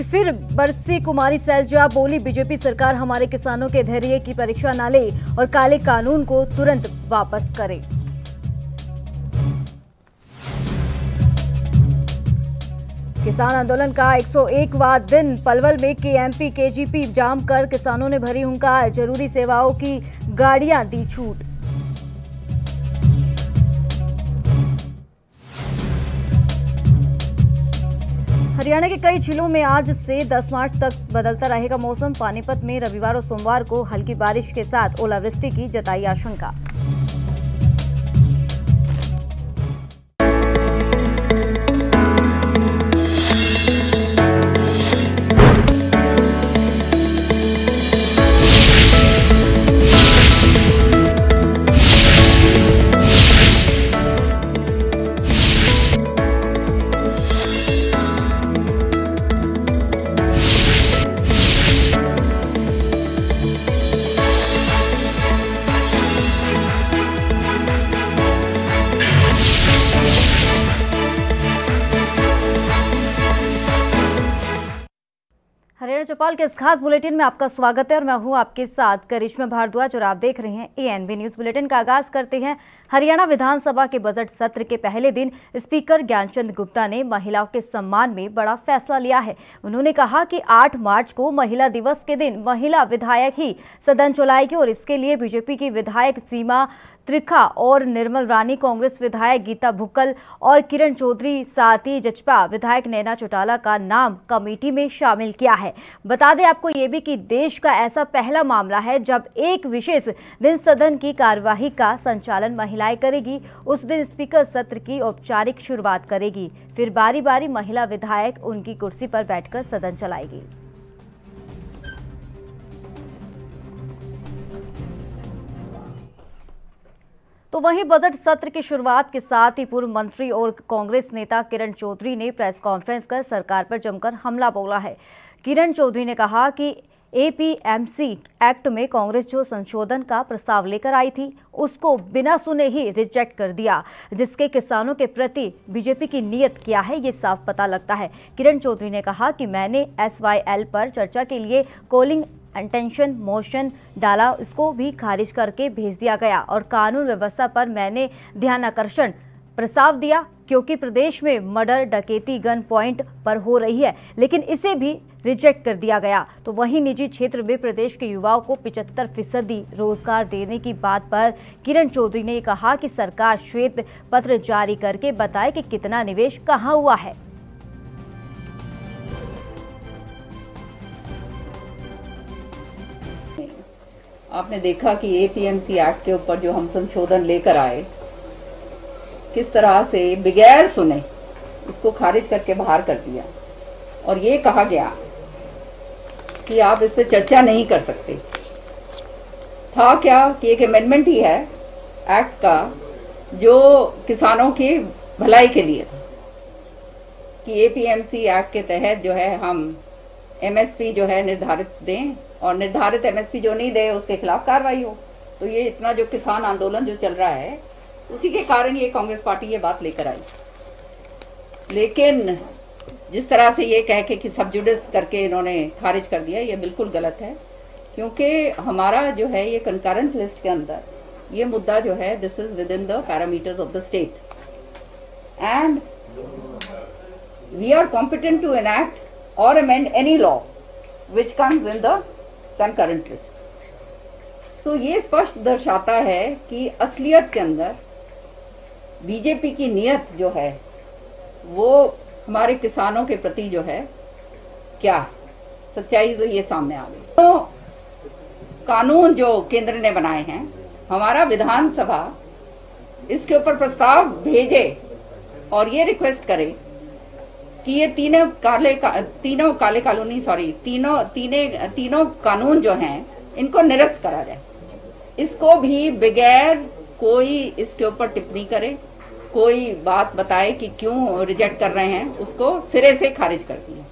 फिर बरसी कुमारी सैलजा, बोली बीजेपी सरकार हमारे किसानों के धैर्य की परीक्षा न ले और काले कानून को तुरंत वापस करे। किसान आंदोलन का 101वां दिन, पलवल में केएमपी केजीपी जाम कर किसानों ने भरी हुंकार, जरूरी सेवाओं की गाड़ियां दी छूट। हरियाणा के कई जिलों में आज से 10 मार्च तक बदलता रहेगा मौसम। पानीपत में रविवार और सोमवार को हल्की बारिश के साथ ओलावृष्टि की जताई आशंका। हरियाणा चौपाल के इस खास बुलेटिन में आपका स्वागत है और मैं हूं आपके साथ करिश्मा भारद्वाज और आप देख रहे हैं एएनबी न्यूज। बुलेटिन का आगाज करते हैं। हरियाणा विधानसभा के बजट सत्र के पहले दिन स्पीकर ज्ञानचंद गुप्ता ने महिलाओं के सम्मान में बड़ा फैसला लिया है। उन्होंने कहा कि 8 मार्च को महिला दिवस के दिन महिला विधायक ही सदन चलाएगी और इसके लिए बीजेपी की विधायक सीमा त्रिखा और निर्मल रानी, कांग्रेस विधायक गीता भुक्कल और किरण चौधरी, साथ ही जचपा विधायक नैना चौटाला का नाम कमेटी में शामिल किया है। बता दें आपको ये भी कि देश का ऐसा पहला मामला है जब एक विशेष दिन सदन की कार्यवाही का संचालन महिलाएं करेगी। उस दिन स्पीकर सत्र की औपचारिक शुरुआत करेगी, फिर बारी बारी महिला विधायक उनकी कुर्सी पर बैठकर सदन चलाएगी। तो वहीं बजट सत्र की शुरुआत के साथ ही पूर्व मंत्री और कांग्रेस नेता किरण चौधरी ने प्रेस कॉन्फ्रेंस कर सरकार पर जमकर हमला बोला है। किरण चौधरी ने कहा कि एपीएमसी एक्ट में कांग्रेस जो संशोधन का प्रस्ताव लेकर आई थी उसको बिना सुने ही रिजेक्ट कर दिया, जिसके किसानों के प्रति बीजेपी की नीयत क्या है ये साफ पता लगता है। किरण चौधरी ने कहा कि मैंने SYL पर चर्चा के लिए कॉलिंग इंटेंशन मोशन डाला, इसको भी खारिज करके भेज दिया गया और कानून व्यवस्था पर मैंने ध्यानाकर्षण प्रस्ताव दिया क्योंकि प्रदेश में मर्डर डकैती गन पॉइंट पर हो रही है, लेकिन इसे भी रिजेक्ट कर दिया गया। तो वहीं निजी क्षेत्र में प्रदेश के युवाओं को 75% रोजगार देने की बात पर किरण चौधरी ने कहा कि सरकार श्वेत पत्र जारी करके बताए कि कितना निवेश कहां हुआ है। आपने देखा कि एपीएमसी एक्ट के ऊपर जो हम संशोधन लेकर आए, किस तरह से बगैर सुने इसको खारिज करके बाहर कर दिया और ये कहा गया कि आप इस पे चर्चा नहीं कर सकते। था क्या कि एक अमेंडमेंट ही है एक्ट का जो किसानों की भलाई के लिए था कि एपीएमसी एक्ट के तहत जो है हम एमएसपी जो है निर्धारित दें और निर्धारित एमएसपी जो नहीं दे उसके खिलाफ कार्रवाई हो। तो ये इतना जो किसान आंदोलन जो चल रहा है उसी के कारण ये कांग्रेस पार्टी ये बात लेकर आई। लेकिन जिस तरह से ये कह के कि सब जुडिस करके इन्होंने खारिज कर दिया, ये बिल्कुल गलत है, क्योंकि हमारा जो है ये कंकरेंट लिस्ट के अंदर ये मुद्दा जो है this is within the parameters of the state and we are competent to enact or amend any law which comes in the concurrent list. So ये स्पष्ट दर्शाता है कि असलियत के अंदर बीजेपी की नीयत जो है वो हमारे किसानों के प्रति जो है क्या सच्चाई जो ये सामने आ गई। तो कानून जो केंद्र ने बनाए हैं, हमारा विधानसभा इसके ऊपर प्रस्ताव भेजे और ये रिक्वेस्ट करे कि ये तीनों कानून जो हैं इनको निरस्त करा जाए। इसको भी बगैर कोई इसके ऊपर टिप्पणी करे, कोई बात बताए कि क्यों रिजेक्ट कर रहे हैं, उसको सिरे से खारिज कर दिया।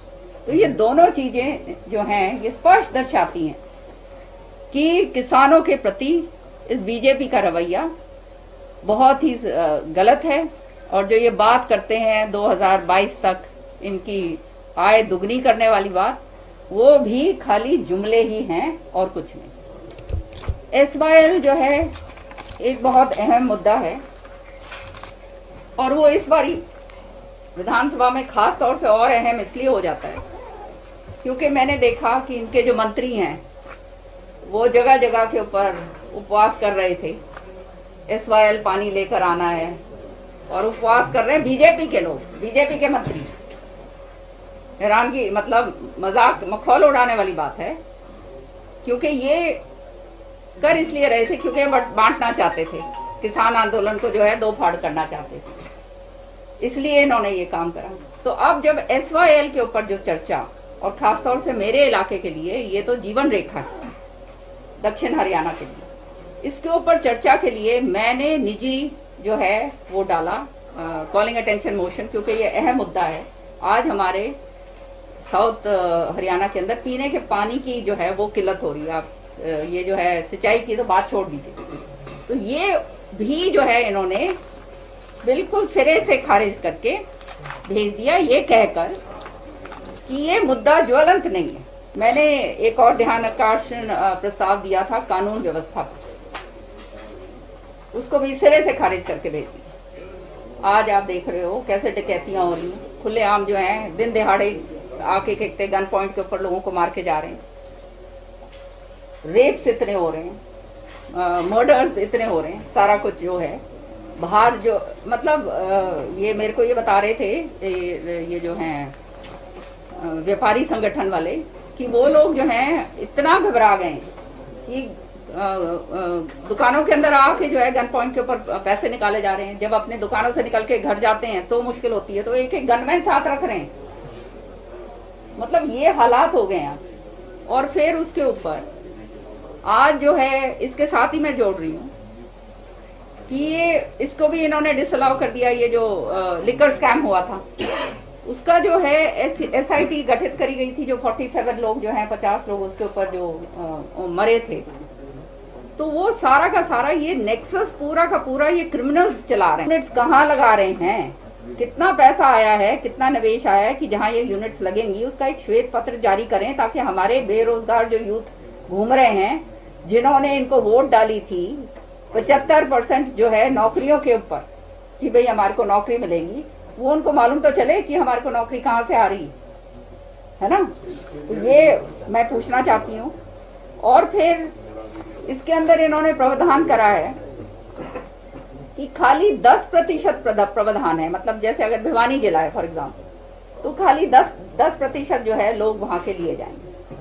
तो ये दोनों चीजें जो हैं ये स्पष्ट दर्शाती हैं कि किसानों के प्रति इस बीजेपी का रवैया बहुत ही गलत है। और जो ये बात करते हैं 2022 तक इनकी आय दुगनी करने वाली बात, वो भी खाली जुमले ही हैं और कुछ नहीं। SYL जो है एक बहुत अहम मुद्दा है और वो इस बारी विधानसभा में खास तौर से और अहम इसलिए हो जाता है क्योंकि मैंने देखा कि इनके जो मंत्री हैं वो जगह जगह के ऊपर उपवास कर रहे थे। SYL पानी लेकर आना है और उपवास कर रहे हैं बीजेपी के लोग, बीजेपी के मंत्री। हैरानगी, मतलब मजाक, मखौल उड़ाने वाली बात है, क्योंकि ये कर इसलिए रहे थे क्योंकि बांटना चाहते थे, किसान आंदोलन को जो है दो फाड़ करना चाहते थे, इसलिए इन्होंने ये काम करा। तो अब जब SYL के ऊपर जो चर्चा, और खासतौर से मेरे इलाके के लिए ये तो जीवन रेखा है, दक्षिण हरियाणा के लिए, इसके ऊपर चर्चा के लिए मैंने निजी जो है वो डाला कॉलिंग अटेंशन मोशन, क्योंकि ये अहम मुद्दा है। आज हमारे साउथ हरियाणा के अंदर पीने के पानी की जो है वो किल्लत हो रही है। आप ये जो है सिंचाई की तो बात छोड़ दीजिए, तो ये भी जो है इन्होंने बिल्कुल सिरे से खारिज करके भेज दिया, ये कहकर कि ये मुद्दा ज्वलंत नहीं है। मैंने एक और ध्यान आकर्षण प्रस्ताव दिया था कानून व्यवस्था पर, उसको भी सिरे से खारिज करके भेज दिया। आज आप देख रहे हो कैसे डकैतियां हो रही हैं, खुलेआम जो है दिन दिहाड़े आके कहते गन पॉइंट के ऊपर लोगों को मार के जा रहे हैं, रेप्स इतने हो रहे हैं, मर्डर्स इतने हो रहे हैं, सारा कुछ जो है बाहर जो, मतलब ये मेरे को ये बता रहे थे ये जो हैं व्यापारी संगठन वाले कि वो लोग जो हैं इतना घबरा गए कि दुकानों के अंदर आके जो है गन पॉइंट के ऊपर पैसे निकाले जा रहे हैं। जब अपने दुकानों से निकल के घर जाते हैं तो मुश्किल होती है, तो एक एक गनमैन साथ रख रहे हैं। मतलब ये हालात हो गए हैं। और फिर उसके ऊपर आज जो है इसके साथ ही मैं जोड़ रही हूँ कि ये इसको भी इन्होंने डिसअलाउ कर दिया। ये जो लिकर स्कैम हुआ था उसका जो है SIT गठित करी गई थी, जो 47 लोग जो हैं, 50 लोग उसके ऊपर जो मरे थे, तो वो सारा का सारा ये नेक्सस पूरा का पूरा ये क्रिमिनल्स चला रहे हैं। यूनिट्स कहाँ लगा रहे हैं, कितना पैसा आया है, कितना निवेश आया है कि जहां ये यूनिट्स लगेंगी उसका एक श्वेत पत्र जारी करें, ताकि हमारे बेरोजगार जो यूथ घूम रहे हैं, जिन्होंने इनको वोट डाली थी, 75% जो है नौकरियों के ऊपर कि भाई हमारे को नौकरी मिलेगी, वो उनको मालूम तो चले कि हमारे को नौकरी कहाँ से आ रही है ना। तो ये मैं पूछना चाहती हूँ। और फिर इसके अंदर इन्होंने प्रावधान करा है कि खाली 10% प्रावधान है, मतलब जैसे अगर भिवानी जिला है फॉर एग्जाम्पल, तो खाली 10% जो है लोग वहां के लिए जाएंगे,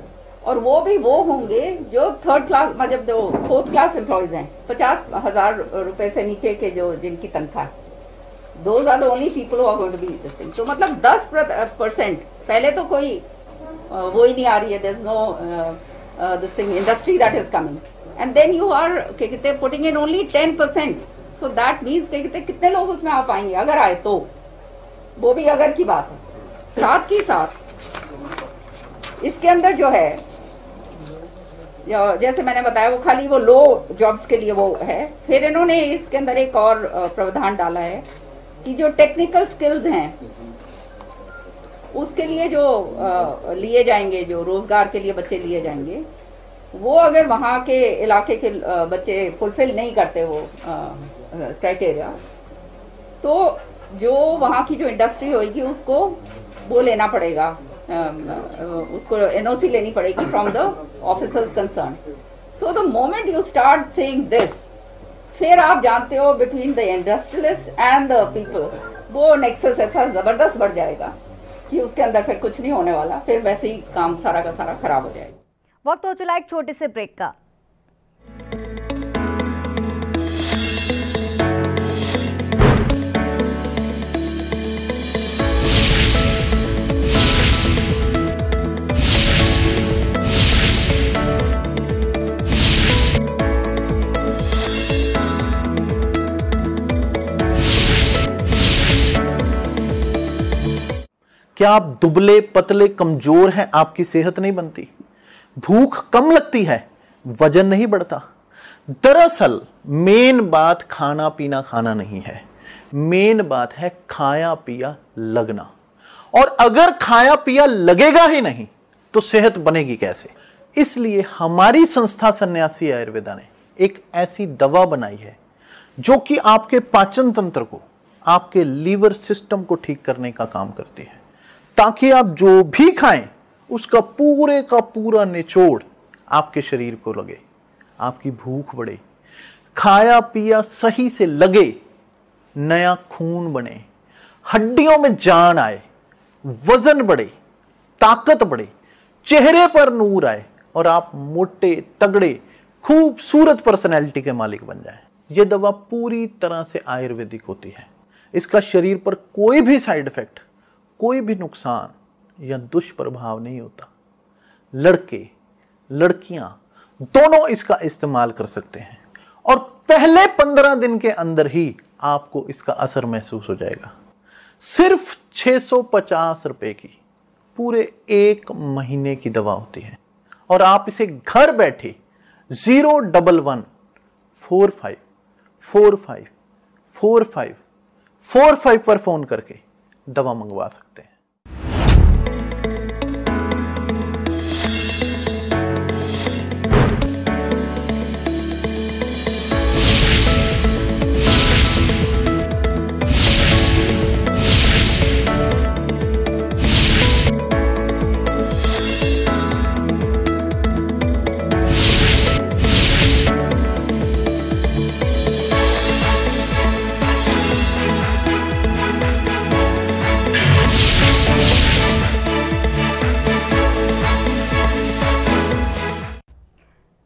और वो भी वो होंगे जो थर्ड क्लास, मतलब जो फोर्थ क्लास एम्प्लॉयज हैं, 50,000 रुपए से नीचे के जो जिनकी तनख्वाह है, those are the only people who are going to be this thing. तो मतलब 10%, पहले तो कोई वो ही नहीं आ रही है, there is no this thing industry that is coming, and then you are कहते putting in only 10%, so that means कहते कितने लोग उसमें आ पाएंगे, अगर आए तो, वो भी अगर की बात है। साथ ही साथ इसके अंदर जो है, जैसे मैंने बताया, वो खाली वो लो जॉब्स के लिए वो है। फिर इन्होंने इसके अंदर एक और प्रावधान डाला है कि जो टेक्निकल स्किल्स हैं उसके लिए जो लिए जाएंगे, जो रोजगार के लिए बच्चे लिए जाएंगे, वो अगर वहां के इलाके के बच्चे फुलफिल नहीं करते वो क्राइटेरिया, तो जो वहां की जो इंडस्ट्री होगी उसको वो लेना पड़ेगा, उसको NOC लेनी पड़ेगी from the officers concern. So the moment you start saying this, फिर आप जानते हो between the industrialist and the people वो नेक्सस ऐसा जबरदस्त बढ़ जाएगा कि उसके अंदर फिर कुछ नहीं होने वाला, फिर वैसे ही काम सारा का सारा खराब हो जाएगा। वक्त हो चला एक छोटे से ब्रेक का। क्या आप दुबले पतले कमजोर हैं, आपकी सेहत नहीं बनती, भूख कम लगती है, वजन नहीं बढ़ता? दरअसल मेन बात खाना पीना खाना नहीं है, मेन बात है खाया पिया लगना। और अगर खाया पिया लगेगा ही नहीं तो सेहत बनेगी कैसे? इसलिए हमारी संस्था सन्यासी आयुर्वेदा ने एक ऐसी दवा बनाई है जो कि आपके पाचन तंत्र को, आपके लीवर सिस्टम को ठीक करने का काम करती है, ताकि आप जो भी खाएं उसका पूरे का पूरा निचोड़ आपके शरीर को लगे, आपकी भूख बढ़े, खाया पिया सही से लगे, नया खून बने, हड्डियों में जान आए, वजन बढ़े, ताकत बढ़े, चेहरे पर नूर आए और आप मोटे तगड़े खूबसूरत पर्सनैलिटी के मालिक बन जाएं। यह दवा पूरी तरह से आयुर्वेदिक होती है। इसका शरीर पर कोई भी साइड इफेक्ट, कोई भी नुकसान या दुष्प्रभाव नहीं होता। लड़के लड़कियां दोनों इसका इस्तेमाल कर सकते हैं और पहले 15 दिन के अंदर ही आपको इसका असर महसूस हो जाएगा। सिर्फ 650 रुपए की पूरे 1 महीने की दवा होती है और आप इसे घर बैठे 01145454545 पर फोन करके दवा मंगवा सकते हैं।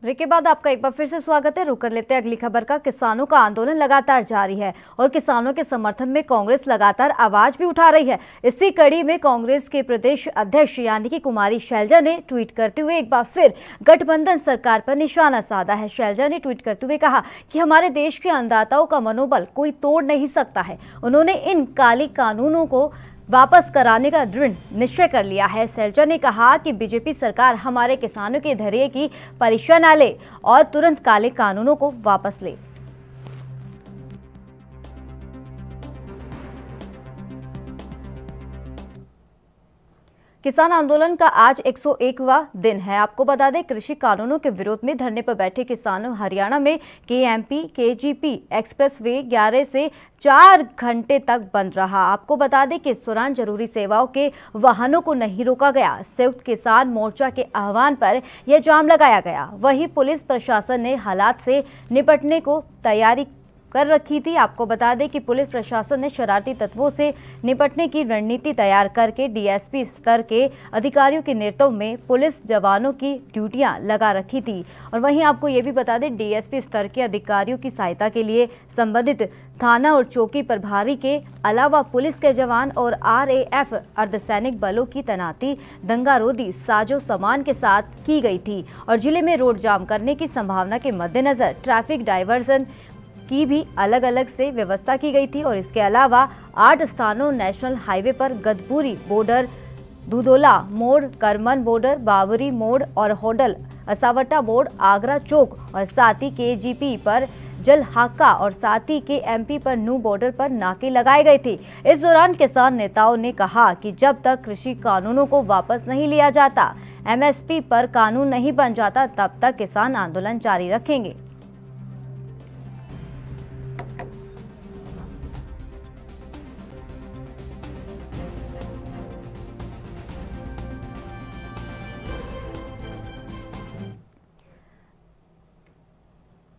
ब्रेक के बाद आपका एक बार फिर से स्वागत है। रुक कर लेते हैं अगली खबर का। किसानों का आंदोलन लगातार जारी है और किसानों के समर्थन में कांग्रेस लगातार आवाज भी उठा रही है। इसी कड़ी में कांग्रेस के प्रदेश अध्यक्ष यानी कि कुमारी शैलजा ने ट्वीट करते हुए एक बार फिर गठबंधन सरकार पर निशाना साधा है। शैलजा ने ट्वीट करते हुए कहा कि हमारे देश के अन्नदाताओं का मनोबल कोई तोड़ नहीं सकता है। उन्होंने इन काले कानूनों को वापस कराने का दृढ़ निश्चय कर लिया है। शैलजा ने कहा कि बीजेपी सरकार हमारे किसानों के धैर्य की परीक्षा न ले और तुरंत काले कानूनों को वापस ले। किसान आंदोलन का आज 101वां दिन है। आपको बता दें, कृषि कानूनों के विरोध में धरने पर बैठे किसानों हरियाणा में केएमपी केजीपी एक्सप्रेसवे 11 से 4 घंटे तक बंद रहा। आपको बता दें कि इस दौरान जरूरी सेवाओं के वाहनों को नहीं रोका गया। संयुक्त किसान मोर्चा के आह्वान पर यह जाम लगाया गया। वहीं पुलिस प्रशासन ने हालात से निपटने को तैयारी कर रखी थी। आपको बता दें कि पुलिस प्रशासन ने शरारती तत्वों से निपटने की रणनीति तैयार करके डीएसपी स्तर के अधिकारियों के नेतृत्व में पुलिस जवानों की ड्यूटियां लगा रखी थी। और वहीं आपको ये भी बता दें, डीएसपी स्तर के अधिकारियों की सहायता के लिए संबंधित थाना और चौकी प्रभारी के अलावा पुलिस के जवान और आरएएफ अर्धसैनिक बलों की तैनाती दंगारोधी साजो सामान के साथ की गई थी। और जिले में रोड जाम करने की संभावना के मद्देनजर ट्रैफिक डायवर्जन की भी अलग अलग से व्यवस्था की गई थी। और इसके अलावा 8 स्थानों नेशनल हाईवे पर गदपुरी बॉर्डर, दुधोला मोड़, करमन बॉर्डर, बावरी मोड़ और होडल असावटा मोड़, आगरा चौक और साथ ही केजीपी पर जल हाका और साथ ही के एमपी पर न्यू बॉर्डर पर नाके लगाए गए थे। इस दौरान किसान नेताओं ने कहा कि जब तक कृषि कानूनों को वापस नहीं लिया जाता, एमएसपी पर कानून नहीं बन जाता, तब तक किसान आंदोलन जारी रखेंगे।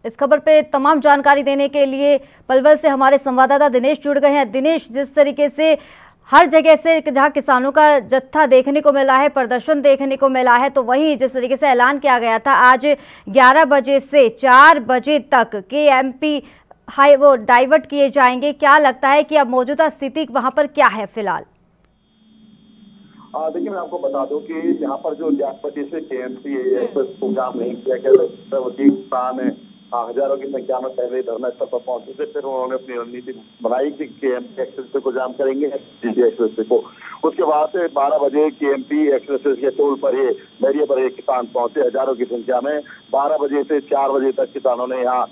इस खबर पे तमाम जानकारी देने के लिए पलवल से हमारे संवाददाता दिनेश जुड़ गए हैं। दिनेश, जिस तरीके से हर जगह से जहां किसानों का जत्था देखने को मिला है, प्रदर्शन देखने को मिला है, तो वहीं जिस तरीके से ऐलान किया गया था आज 11 बजे से 4 बजे तक केएमपी वो डाइवर्ट किए जाएंगे, क्या लगता है कि अब मौजूदा स्थिति वहां पर क्या है फिलहाल? देखिए, मैं आपको बता दूं कि यहाँ पर जो 11 बजे से केएमपी प्रोग्राम नहीं किया गया, किसान हजारों की संख्या में पहले धरना स्थल पर पहुंचे थे। फिर उन्होंने अपनी रणनीति बनाई कि केएमपी एक्सप्रेसवे को जाम करेंगे, जीटी एक्सप्रेसवे को। उसके बाद से 12 बजे केएमपी एक्सप्रेसवे के टोल पर ये बैरियर पर एक किसान पहुंचे हजारों की संख्या में। 12 बजे से 4 बजे तक किसानों ने यहाँ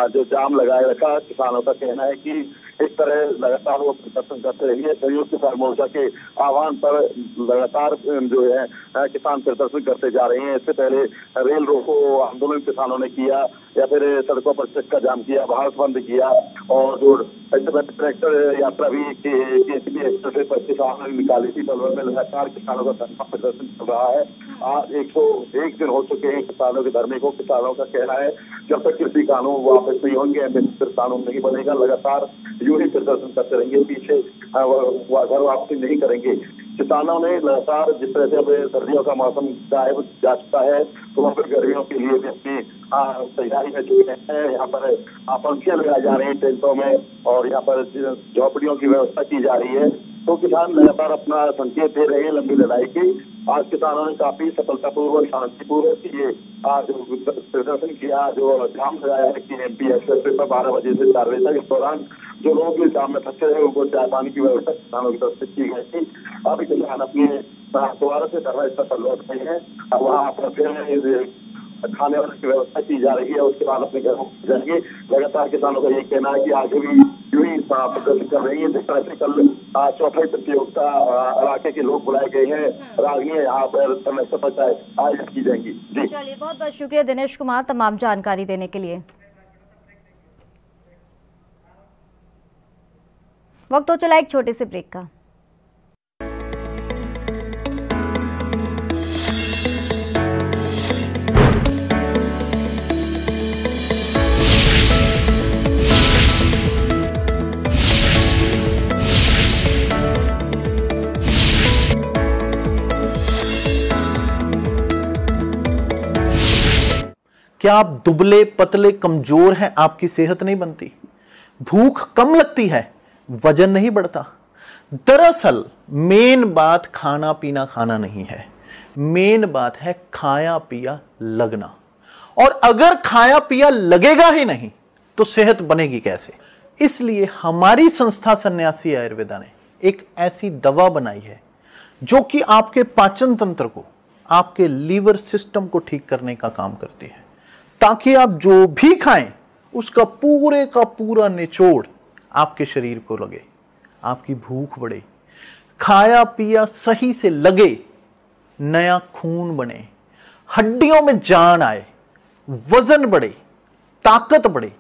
जो जाम लगाए रखा। किसानों का कहना है कि इस तरह लगातार वो प्रदर्शन करते रहिए। संयुक्त किसान मोर्चा के आह्वान पर लगातार जो है किसान प्रदर्शन करते जा रहे हैं। इससे पहले रेल रोको आंदोलन किसानों ने किया, या फिर सड़कों पर चक्का जाम किया, भारत बंद किया, और जो ट्रैक्टर यात्रा भी केसीबी एक्सप्रेस पर किसानों ने निकाली थी। बलवन में लगातार किसानों का धरना प्रदर्शन चल रहा है। आज 101 दिन हो चुके हैं किसानों के धरने को। किसानों का कहना है जब तक कृषि कानून वापस नहीं होंगे, एमएसपी कानून नहीं बनेगा, लगातार यूं ही प्रदर्शन करते रहेंगे, पीछे घर वापसी नहीं करेंगे। किसानों ने लगातार जिस तरह से अब सर्दियों का मौसम गायब जा चुका है, तो वहाँ पर गर्मियों के लिए भी अपनी तैयारी में जुटे हैं। यहाँ पर पंखियां लगाए जा रहे हैं टेंटों में, और यहाँ पर झोपड़ियों की व्यवस्था की जा रही है। तो किसान लगातार अपना संकेत दे रहे हैं लंबी लड़ाई की। आज किसानों ने काफी सफलतापूर्वक, शांतिपूर्वक ये आज प्रदर्शन किया, जो जाम लगाया है कि एमपी एक्सप्रेस पर 12 बजे से 4 बजे तक। इस दौरान जो लोग जाम में फंसे रहे उनको चाय पानी की व्यवस्था किसानों की तरफ से की गई थी। अभी किसान अपने दोबारा से धरना स्थल पर लौट गए हैं। अब वहाँ पर फिर खाने वाने की व्यवस्था की जा रही है, उसके बाद अपने घरों को जाएंगे। लगातार किसानों का यही कहना है कि आगे भी यूं ही प्रदर्शन कर रही है। जिस तरह से कल चौथाई प्रतियोगिता इलाके के लोग बुलाए गए हैं, रागियां यहाँ पर आयोजित की जाएंगी। जी चलिए, बहुत बहुत शुक्रिया दिनेश कुमार तमाम जानकारी देने के लिए। वक्त हो चला एक छोटे से ब्रेक का। क्या आप दुबले पतले कमजोर हैं? आपकी सेहत नहीं बनती, भूख कम लगती है, वजन नहीं बढ़ता? दरअसल मेन बात खाना पीना खाना नहीं है, मेन बात है खाया पिया लगना। और अगर खाया पिया लगेगा ही नहीं तो सेहत बनेगी कैसे? इसलिए हमारी संस्था सन्यासी आयुर्वेदा ने एक ऐसी दवा बनाई है जो कि आपके पाचन तंत्र को, आपके लीवर सिस्टम को ठीक करने का काम करती है, ताकि आप जो भी खाएं उसका पूरे का पूरा निचोड़ आपके शरीर को लगे, आपकी भूख बढ़े, खाया पिया सही से लगे, नया खून बने, हड्डियों में जान आए, वजन बढ़े, ताकत बढ़े,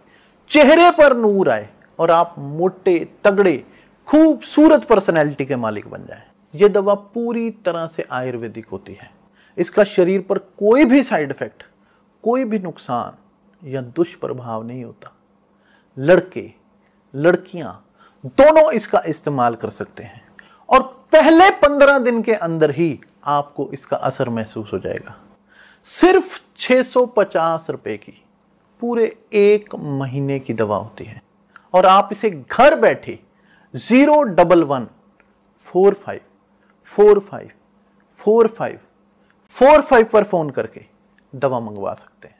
चेहरे पर नूर आए और आप मोटे तगड़े खूबसूरत पर्सनैलिटी के मालिक बन जाएं। यह दवा पूरी तरह से आयुर्वेदिक होती है। इसका शरीर पर कोई भी साइड इफेक्ट, कोई भी नुकसान या दुष्प्रभाव नहीं होता। लड़के लड़कियां दोनों इसका इस्तेमाल कर सकते हैं और पहले 15 दिन के अंदर ही आपको इसका असर महसूस हो जाएगा। सिर्फ 650 रुपए की पूरे 1 महीने की दवा होती है और आप इसे घर बैठे 01145454545 पर फोन करके दवा मंगवा सकते हैं।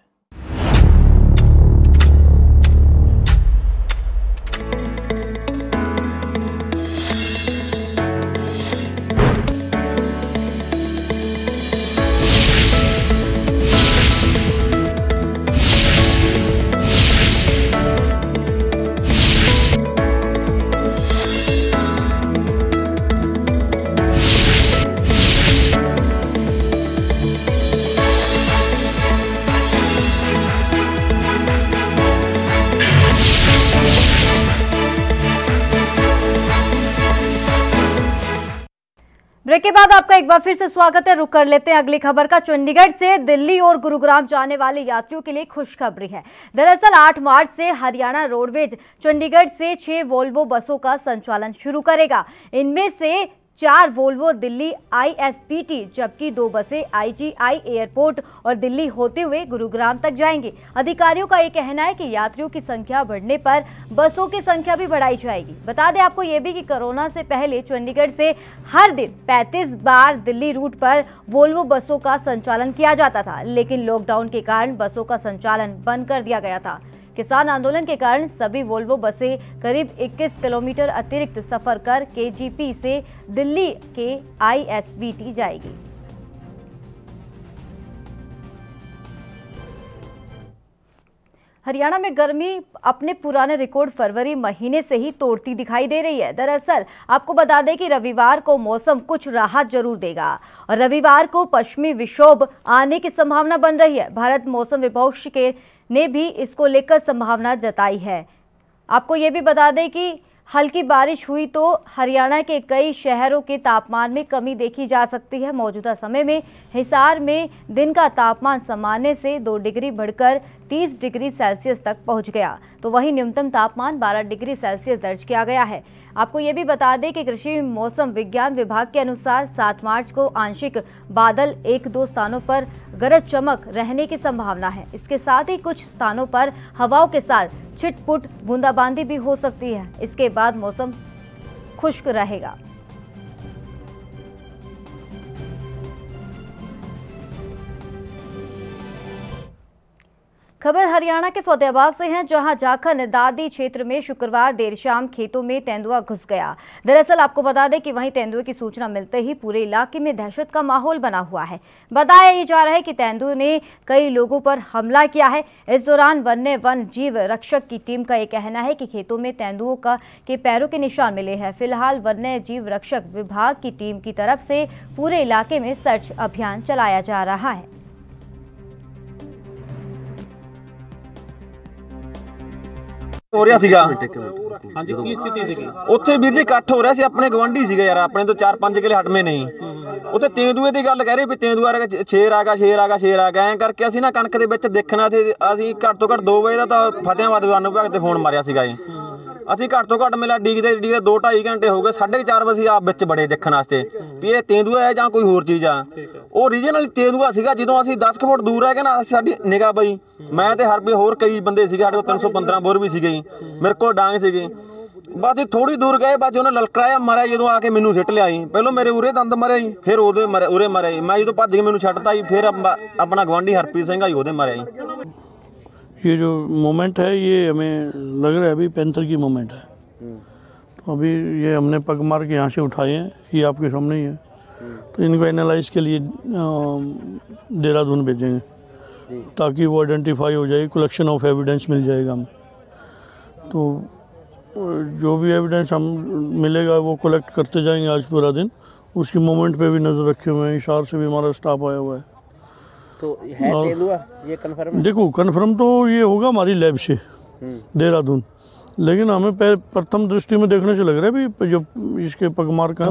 ब्रेक के बाद आपका एक बार फिर से स्वागत है। रुक कर लेते हैं अगली खबर का। चंडीगढ़ से दिल्ली और गुरुग्राम जाने वाले यात्रियों के लिए खुशखबरी है। दरअसल 8 मार्च से हरियाणा रोडवेज चंडीगढ़ से 6 वोल्वो बसों का संचालन शुरू करेगा। इनमें से 4 वोल्वो दिल्ली ISPT जबकि 2 बसें IGI एयरपोर्ट और दिल्ली होते हुए गुरुग्राम तक जाएंगी। अधिकारियों का ये कहना है कि यात्रियों की संख्या बढ़ने पर बसों की संख्या भी बढ़ाई जाएगी। बता दें आपको ये भी कि कोरोना से पहले चंडीगढ़ से हर दिन 35 बार दिल्ली रूट पर वोल्वो बसों का संचालन किया जाता था, लेकिन लॉकडाउन के कारण बसों का संचालन बंद कर दिया गया था। किसान आंदोलन के कारण सभी वोल्वो बसें करीब 21 किलोमीटर अतिरिक्त सफर कर KGP से दिल्ली के ISBT जाएगी। हरियाणा में गर्मी अपने पुराने रिकॉर्ड फरवरी महीने से ही तोड़ती दिखाई दे रही है। दरअसल आपको बता दें कि रविवार को मौसम कुछ राहत जरूर देगा और रविवार को पश्चिमी विक्षोभ आने की संभावना बन रही है। भारत मौसम विभाग ने भी इसको लेकर संभावना जताई है। आपको ये भी बता दें कि हल्की बारिश हुई तो हरियाणा के कई शहरों के तापमान में कमी देखी जा सकती है। मौजूदा समय में हिसार में दिन का तापमान सामान्य से 2 डिग्री बढ़कर 30 डिग्री सेल्सियस तक पहुंच गया, तो वहीं न्यूनतम तापमान 12 डिग्री सेल्सियस दर्ज किया गया है। आपको ये भी बता दें कि कृषि मौसम विज्ञान विभाग के अनुसार 7 मार्च को आंशिक बादल 1-2 स्थानों पर गरज चमक रहने की संभावना है। इसके साथ ही कुछ स्थानों पर हवाओं के साथ छिटपुट बूंदाबांदी भी हो सकती है। इसके बाद मौसम खुश्क रहेगा। खबर हरियाणा के फतेहाबाद से है, जहां जाखन दादी क्षेत्र में शुक्रवार देर शाम खेतों में तेंदुआ घुस गया। दरअसल आपको बता दें कि वहीं तेंदुए की सूचना मिलते ही पूरे इलाके में दहशत का माहौल बना हुआ है। बताया जा रहा है कि तेंदुए ने कई लोगों पर हमला किया है। इस दौरान वन जीव रक्षक की टीम का ये कहना है कि खेतों में तेंदुओं के पैरों के निशान मिले हैं। फिलहाल वन्य जीव रक्षक विभाग की टीम की तरफ से पूरे इलाके में सर्च अभियान चलाया जा रहा है। ਹੋ ਰਿਹਾ ਸੀਗਾ। ਹਾਂਜੀ, ਕੀ ਸਥਿਤੀ ਸੀਗੀ ਉੱਥੇ ਵੀਰ ਜੀ? ਇਕੱਠ ਹੋ ਰਿਹਾ ਸੀ, ਆਪਣੇ ਗਵਾਂਢੀ ਸੀਗੇ ਯਾਰ, ਆਪਣੇ ਤੋਂ 4-5 ਕਿਲੇ ਹਟਵੇਂ ਨਹੀਂ। ਉੱਥੇ ਤੇਂਦੂਏ ਦੀ ਗੱਲ ਕਹਿ ਰਹੇ ਵੀ ਤੇਂਦੂਆ ਆ ਗਿਆ, ਸ਼ੇਰ ਆ ਗਿਆ, ਸ਼ੇਰ ਆ ਗਿਆ, ਸ਼ੇਰ ਆ ਗਿਆ। ਐਂ ਕਰਕੇ ਅਸੀਂ ਨਾ ਕਣਕ ਦੇ ਵਿੱਚ ਦੇਖਣਾ ਸੀ। ਅਸੀਂ ਘੱਟ ਤੋਂ ਘੱਟ 2 ਵਜੇ ਦਾ ਤਾਂ ਫਤਿਆਬਾਦ ਵਨ ਵਿਭਾਗ ਤੇ ਫੋਨ ਮਾਰਿਆ ਸੀਗਾ ਜੀ। ਅਸੀਂ ਘੱਟ ਤੋਂ ਘੱਟ ਮਿਲਾ ਡੀਕਦੇ 2-2.5 ਘੰਟੇ ਹੋ ਗਏ। 4:30 ਵਜੇ ਆਪ ਵਿੱਚ ਬੜੇ ਦੇਖਣ ਵਾਸਤੇ ਵੀ ਇਹ ਤੇਂਦੂਆ ਹੈ ਜਾਂ ਕੋਈ ਹੋਰ ਚੀਜ਼ ਆ। ਉਹ ਰੀਜਨਲ ਤੇਂਦੂਆ ਸੀਗਾ। ਜਦੋਂ ਅਸੀਂ 10 ਫੁੱਟ ਦੂਰ ਰਹਿ ਕੇ ਨਾ ਸਾਡੀ ਨਿਗਾਹ ਪਈ, ਮੈਂ ਤੇ ਹਰਪੇ ਹੋਰ ਕਈ ਬੰਦੇ ਸੀਗੇ, ਸਾਡੇ ਕੋਲ 315 ਬੋਰ ਵੀ ਸੀਗੇ ਜੀ, ਮੇਰੇ ਕੋਲ ਡਾਂਗ ਸੀਗੇ। ਬਸ ਥੋੜੀ ਦੂਰ ਗਏ, ਬਾਅਦ ਉਹਨੇ ਲਲਕਰਾਇਆ, ਮਾਰਿਆ। ਜਦੋਂ ਆ ਕੇ ਮੈਨੂੰ ਸਿੱਟ ਲਿਆ ਜੀ। ਪਹਿਲਾਂ ਮੇਰੇ ਉਰੇ ਦੰਦ ਮਾਰਿਆ ਜੀ, ਫਿਰ ਉਹਦੇ ਉਰੇ ਮਾਰਿਆ ਜੀ। ਮੈਂ ਜਦੋਂ ਭੱਜ ਕੇ ਮੈਨੂੰ ਛੱਡਤਾ ਜੀ, ਫਿਰ ਆਪਣਾ ਗਵਾਂਢੀ ਹਰਪ੍ਰੀਤ ਸਿੰਘ ਆ ਜੀ, ਉਹਦੇ ਮਾਰਿਆ ਜੀ। ये जो मोमेंट है ये हमें लग रहा है अभी पैंथर की मोमेंट है। तो अभी ये हमने पग मार के यहाँ से उठाए हैं, ये आपके सामने ही है। तो इनको एनालाइज के लिए देहरादून भेजेंगे ताकि वो आइडेंटिफाई हो जाए, कलेक्शन ऑफ एविडेंस मिल जाएगा हमें। तो जो भी एविडेंस हम मिलेगा वो कलेक्ट करते जाएंगे आज पूरा दिन। उसकी मोमेंट पे भी नज़र रखे हुए हैं। हिसार से भी हमारा स्टाफ आया हुआ है। तो है तेंदुआ ये कंफर्म? देखो कंफर्म तो ये होगा हमारी लैब से देहरादून, लेकिन हमें प्रथम दृष्टि में देखने से लग रहा है भी जो इसके पगमार का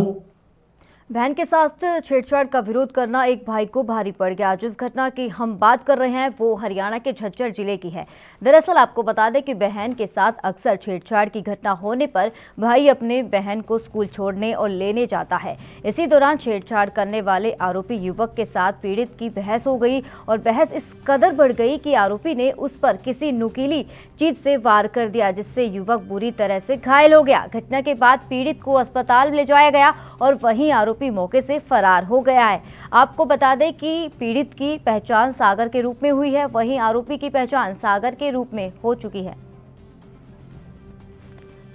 बहन के साथ छेड़छाड़ का विरोध करना एक भाई को भारी पड़ गया। जिस घटना की हम बात कर रहे हैं वो हरियाणा के झज्जर जिले की है। दरअसल आपको बता दें कि बहन के साथ अक्सर छेड़छाड़ की घटना होने पर भाई अपने बहन को स्कूल छोड़ने और लेने जाता है। इसी दौरान छेड़छाड़ करने वाले आरोपी युवक के साथ पीड़ित की बहस हो गई और बहस इस कदर बढ़ गई कि आरोपी ने उस पर किसी नुकीली चीज से वार कर दिया, जिससे युवक बुरी तरह से घायल हो गया। घटना के बाद पीड़ित को अस्पताल ले जाया गया और वहीं आरोपी मौके से फरार हो गया है। आपको बता दें कि पीड़ित की पहचान सागर के रूप में हुई है, वहीं आरोपी की पहचान सागर के रूप में हो चुकी है।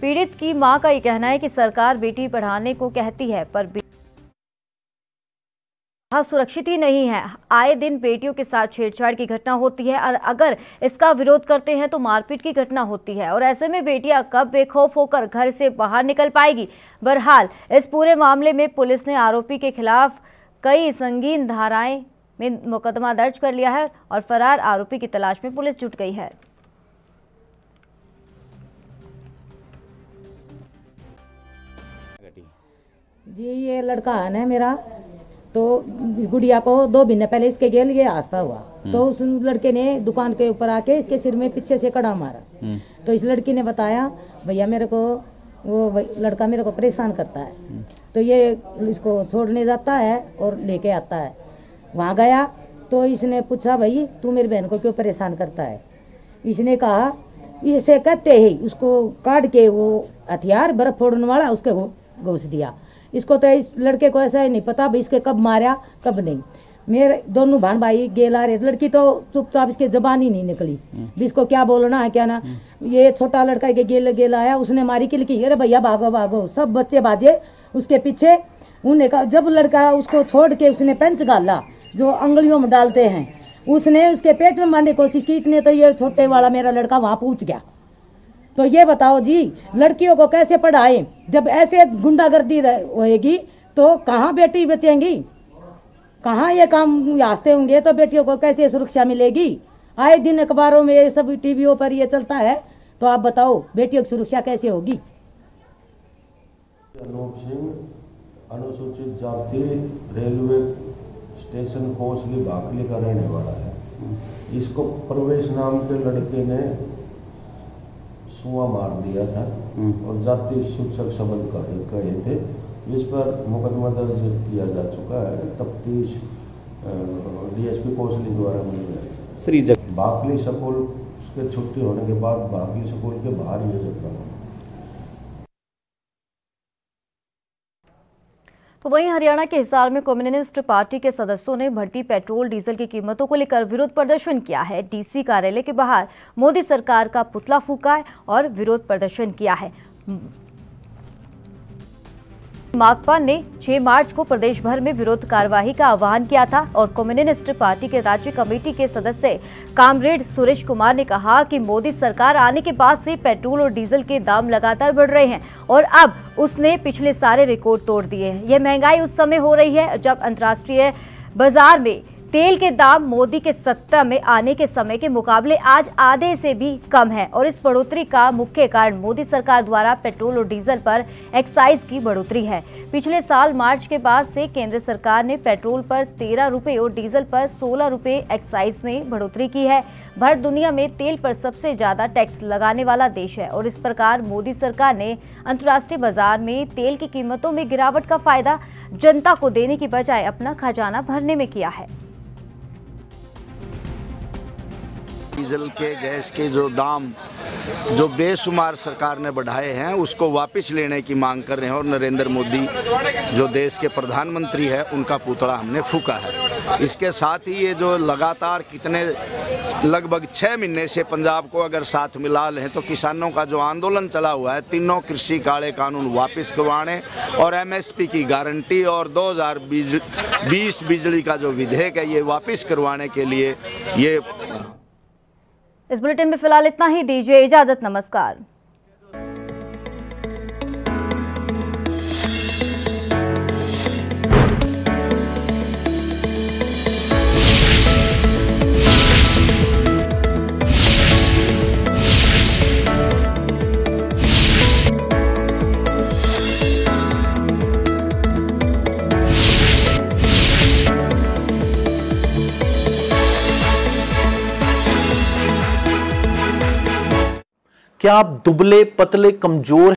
पीड़ित की मां का ये कहना है कि सरकार बेटी पढ़ाने को कहती है पर सुरक्षित ही नहीं है। आए दिन बेटियों के साथ छेड़छाड़ की घटना होती है और अगर इसका विरोध करते हैं तो मारपीट की घटना होती है और ऐसे में बेटियां कब बेखौफ होकर घर से बाहर निकल पाएगी। बहरहाल इस पूरे मामले में पुलिस ने आरोपी के खिलाफ कई संगीन धाराएं में मुकदमा दर्ज कर लिया है और फरार आरोपी की तलाश में पुलिस जुट गई है। जी ये लड़का है ना मेरा, तो गुड़िया को 2 महीने पहले इसके गेल ये हादसा हुआ। तो उस लड़के ने दुकान के ऊपर आके इसके सिर में पीछे से कड़ा मारा। तो इस लड़की ने बताया भैया मेरे को वो लड़का मेरे को परेशान करता है। तो ये इसको छोड़ने जाता है और लेके आता है। वहाँ गया तो इसने पूछा भाई तू मेरी बहन को क्यों परेशान करता है। इसने कहा इसे कहते ही उसको काट के वो हथियार बर्फ फोड़ने वाला उसके घुस दिया। इसको तो इस लड़के को ऐसा ही नहीं पता भाई इसके कब मारा कब नहीं। मेरे दोनों भान भाई गेल आ रहे, लड़की तो चुपचाप इसके जबान ही नहीं निकली भी इसको क्या बोलना है क्या ना। ये छोटा लड़का के गेल आया, उसने मारी किलकी, अरे भैया भागो भागो, सब बच्चे बाजे उसके पीछे। उन्हें कहा जब लड़का उसको छोड़ के उसने पंच गाला जो अंगुलियों में डालते हैं उसने उसके पेट में मारने की कोशिश की, इतने तो ये छोटे वाला मेरा लड़का वहां पहुंच गया। तो ये बताओ जी, लड़कियों को कैसे पढ़ाए? जब ऐसे गुंडागर्दी होएगी तो कहाँ बेटी बचेंगी, कहाँ ये काम आस्ते होंगे, तो बेटियों को कैसे सुरक्षा मिलेगी? आए दिन अखबारों में ये सब टीवियों पर ये चलता है, तो आप बताओ बेटियों की सुरक्षा कैसे होगी? अनूप सिंह अनुसूचित जाति रेलवे स्टेशन कोसली भाकली का रहने वाला है। इसको प्रवेश नाम के लड़के ने सुआ मार दिया था और जाति सूचक शब्द कहे थे। इस पर मुकदमा दर्ज किया जा चुका है। तफ्तीश डीएसपी कोसली द्वारा मिली है। भाकली स्कूल के छुट्टी होने के बाद भाकली स्कूल के बाहर ये जगह। तो वहीं हरियाणा के हिसार में कम्युनिस्ट पार्टी के सदस्यों ने बढ़ती पेट्रोल डीजल की कीमतों को लेकर विरोध प्रदर्शन किया है। डीसी कार्यालय के बाहर मोदी सरकार का पुतला फूंका है और विरोध प्रदर्शन किया है। माकपा ने 6 मार्च को प्रदेश भर में विरोध कार्यवाही का आह्वान किया था और कम्युनिस्ट पार्टी के राज्य कमेटी के सदस्य कामरेड सुरेश कुमार ने कहा कि मोदी सरकार आने के बाद से पेट्रोल और डीजल के दाम लगातार बढ़ रहे हैं और अब उसने पिछले सारे रिकॉर्ड तोड़ दिए हैं। यह महंगाई उस समय हो रही है जब अंतर्राष्ट्रीय बाजार में तेल के दाम मोदी के सत्ता में आने के समय के मुकाबले आज आधे से भी कम है और इस बढ़ोतरी का मुख्य कारण मोदी सरकार द्वारा पेट्रोल और डीजल पर एक्साइज की बढ़ोतरी है। पिछले साल मार्च के बाद से केंद्र सरकार ने पेट्रोल पर 13 रुपये और डीजल पर 16 रुपये एक्साइज में बढ़ोतरी की है। भारत दुनिया में तेल पर सबसे ज्यादा टैक्स लगाने वाला देश है और इस प्रकार मोदी सरकार ने अंतर्राष्ट्रीय बाजार में तेल की कीमतों में गिरावट का फायदा जनता को देने की बजाय अपना खजाना भरने में किया है। डीजल के गैस के जो दाम जो बेशुमार सरकार ने बढ़ाए हैं उसको वापस लेने की मांग कर रहे हैं और नरेंद्र मोदी जो देश के प्रधानमंत्री है उनका पुतला हमने फूंका है। इसके साथ ही ये जो लगातार लगभग 6 महीने से पंजाब को अगर साथ मिला लें तो किसानों का जो आंदोलन चला हुआ है, तीनों कृषि काले कानून वापस करवाने और एमएसपी की गारंटी और 2020 बिजली का जो विधेयक है ये वापस करवाने के लिए ये। इस बुलेटिन में फिलहाल इतना ही। दीजिए इजाजत। नमस्कार। क्या आप दुबले पतले कमजोर